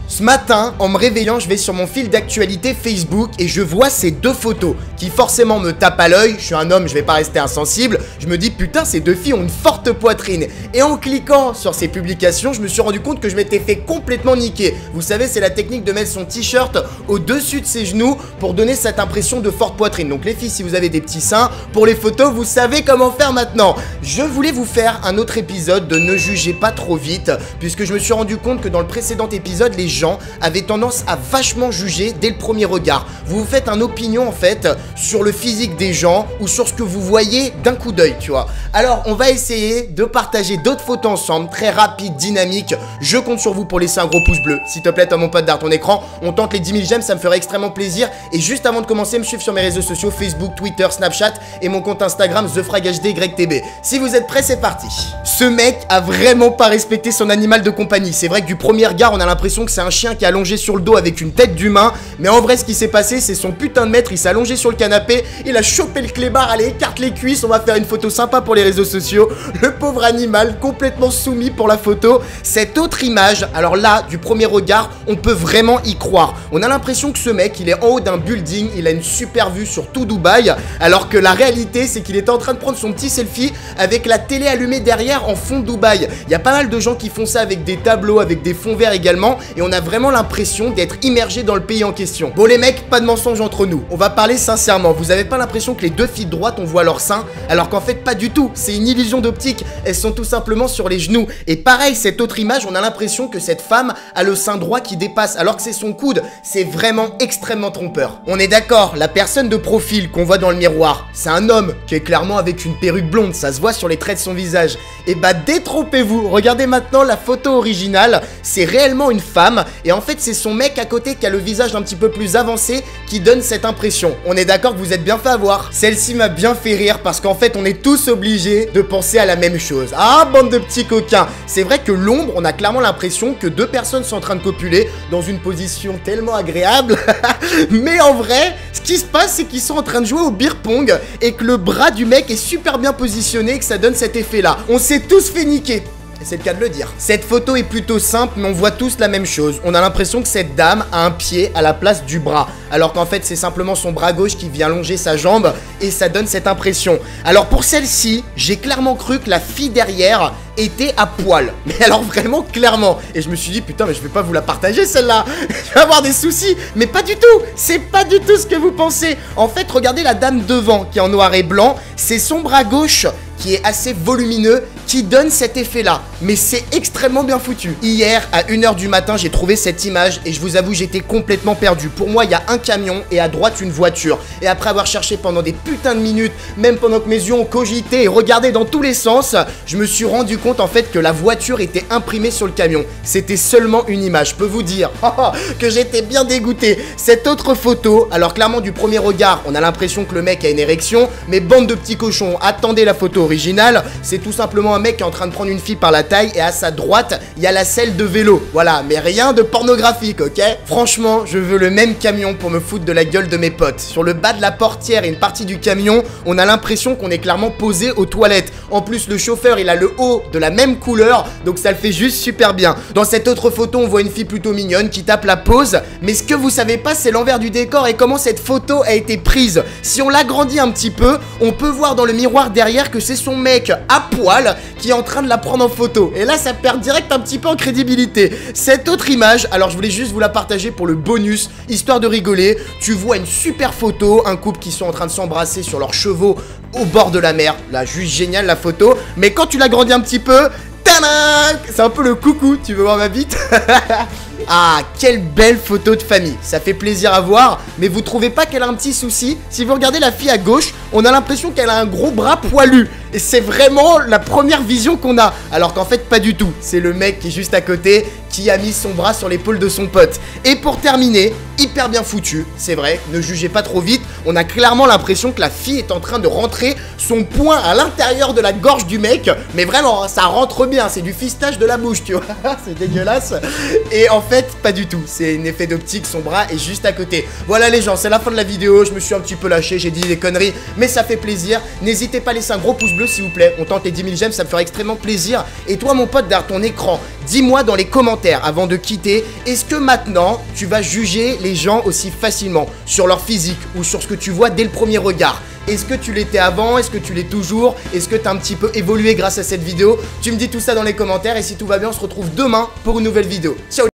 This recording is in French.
Ce matin, en me réveillant, je vais sur mon fil d'actualité Facebook et je vois ces deux photos qui forcément me tapent à l'œil. Je suis un homme, je vais pas rester insensible. Je me dis putain, ces deux filles ont une forte poitrine. Et en cliquant sur ces publications, je me suis rendu compte que je m'étais fait complètement niquer. Vous savez, c'est la technique de mettre son t-shirt au-dessus de ses genoux pour donner cette impression de forte poitrine. Donc les filles, si vous avez des petits seins, pour les photos, vous savez comment faire maintenant. Je voulais vous faire un autre épisode de Ne jugez pas trop vite, puisque je me suis rendu compte que dans le précédent épisode, les gens avaient tendance à vachement juger dès le premier regard. Vous vous faites une opinion en fait sur le physique des gens ou sur ce que vous voyez d'un coup d'œil, tu vois. Alors on va essayer de partager d'autres photos ensemble, très rapides, dynamiques. Je compte sur vous pour laisser un gros pouce bleu. S'il te plaît, toi mon pote derrière ton écran, on tente les 10 000 j'aime, ça me ferait extrêmement plaisir. Et juste avant de commencer, me suivre sur mes réseaux sociaux, Facebook, Twitter, Snapchat et mon compte Instagram TheFragHDYTB. Si vous êtes prêts, c'est parti. Ce mec a vraiment pas respecté son animal de compagnie. C'est vrai que du premier regard, on a l'impression que c'est un chien qui est allongé sur le dos avec une tête d'humain, mais en vrai ce qui s'est passé, c'est son putain de maître, il s'est allongé sur le canapé, il a chopé le clébard, allez écarte les cuisses, on va faire une photo sympa pour les réseaux sociaux. Le pauvre animal complètement soumis pour la photo. Cette autre image, alors là du premier regard, on peut vraiment y croire. On a l'impression que ce mec, il est en haut d'un building, il a une super vue sur tout Dubaï, alors que la réalité c'est qu'il était en train de prendre son petit selfie avec la télé allumée derrière en fond de Dubaï. Il y a pas mal de gens qui font ça avec des tableaux, avec des fonds verts également, et on a vraiment l'impression d'être immergé dans le pays en question. Bon les mecs, pas de mensonge entre nous, on va parler sincèrement. Vous avez pas l'impression que les deux filles de droite on voit leur sein, alors qu'en fait pas du tout, c'est une illusion d'optique, elles sont tout simplement sur les genoux. Et pareil, cette autre image, on a l'impression que cette femme a le sein droit qui dépasse, alors que c'est son coude. C'est vraiment extrêmement trompeur. On est d'accord, la personne de profil qu'on voit dans le miroir, c'est un homme qui est clairement avec une perruque blonde, ça se voit sur les traits de son visage. Et bah détrompez-vous, regardez maintenant la photo originale, c'est réellement une femme, et en fait c'est son mec à côté qui a le visage un petit peu plus avancé qui donne cette impression. On est d'accord que vous êtes bien fait avoir. Celle-ci m'a bien fait rire parce qu'en fait on est tous obligés de penser à la même chose. Ah bande de petits coquins. C'est vrai que l'ombre, on a clairement l'impression que deux personnes sont en train de copuler dans une position tellement agréable. Mais en vrai, ce qui se passe c'est qu'ils sont en train de jouer au beer pong et que le bras du mec est super bien positionné et que ça donne cet effet là. On s'est tous fait niquer. C'est le cas de le dire. Cette photo est plutôt simple, mais on voit tous la même chose. On a l'impression que cette dame a un pied à la place du bras, alors qu'en fait c'est simplement son bras gauche qui vient longer sa jambe et ça donne cette impression. Alors pour celle-ci, j'ai clairement cru que la fille derrière était à poil, mais alors vraiment clairement. Et je me suis dit putain mais je vais pas vous la partager celle-là, je vais avoir des soucis. Mais pas du tout, c'est pas du tout ce que vous pensez. En fait regardez la dame devant qui est en noir et blanc, c'est son bras gauche qui est assez volumineux, qui donne cet effet-là. Mais c'est extrêmement bien foutu. Hier, à 1 h du matin, j'ai trouvé cette image et je vous avoue, j'étais complètement perdu. Pour moi, il y a un camion et à droite, une voiture. Et après avoir cherché pendant des putains de minutes, même pendant que mes yeux ont cogité et regardé dans tous les sens, je me suis rendu compte en fait que la voiture était imprimée sur le camion. C'était seulement une image. Je peux vous dire que j'étais bien dégoûté. Cette autre photo, alors clairement du premier regard, on a l'impression que le mec a une érection, mais bande de petits cochons, attendez la photo originale, c'est tout simplement un mec qui est en train de prendre une fille par la taille et à sa droite, il y a la selle de vélo. Voilà, mais rien de pornographique, ok? Franchement, je veux le même camion pour me foutre de la gueule de mes potes. Sur le bas de la portière et une partie du camion, on a l'impression qu'on est clairement posé aux toilettes. En plus, le chauffeur, il a le haut de la même couleur, donc ça le fait juste super bien. Dans cette autre photo, on voit une fille plutôt mignonne qui tape la pose, mais ce que vous savez pas, c'est l'envers du décor et comment cette photo a été prise. Si on l'agrandit un petit peu, on peut voir dans le miroir derrière que c'est son mec à poil qui est en train de la prendre en photo. Et là, ça perd direct un petit peu en crédibilité. Cette autre image, alors je voulais juste vous la partager pour le bonus, histoire de rigoler. Tu vois une super photo, un couple qui sont en train de s'embrasser sur leurs chevaux au bord de la mer. Là, juste génial la photo. Mais quand tu l'agrandis un petit peu, tadam, c'est un peu le coucou, tu veux voir ma bite? Ah, quelle belle photo de famille. Ça fait plaisir à voir, mais vous trouvez pas qu'elle a un petit souci? Si vous regardez la fille à gauche, on a l'impression qu'elle a un gros bras poilu. Et c'est vraiment la première vision qu'on a. Alors qu'en fait, pas du tout. C'est le mec qui est juste à côté qui a mis son bras sur l'épaule de son pote. Et pour terminer, hyper bien foutu, c'est vrai, ne jugez pas trop vite. On a clairement l'impression que la fille est en train de rentrer son poing à l'intérieur de la gorge du mec. Mais vraiment, ça rentre bien, c'est du fistage de la bouche, tu vois. C'est dégueulasse. Et en fait, pas du tout. C'est un effet d'optique, son bras est juste à côté. Voilà les gens, c'est la fin de la vidéo. Je me suis un petit peu lâché, j'ai dit des conneries, mais ça fait plaisir. N'hésitez pas à laisser un gros pouce bleu bleu s'il vous plaît. On tente les 10 000 j'aime, ça me ferait extrêmement plaisir. Et toi mon pote derrière ton écran, dis-moi dans les commentaires avant de quitter, est-ce que maintenant tu vas juger les gens aussi facilement sur leur physique ou sur ce que tu vois dès le premier regard? Est-ce que tu l'étais avant? Est-ce que tu l'es toujours? Est-ce que tu as un petit peu évolué grâce à cette vidéo? Tu me dis tout ça dans les commentaires et si tout va bien, on se retrouve demain pour une nouvelle vidéo. Ciao!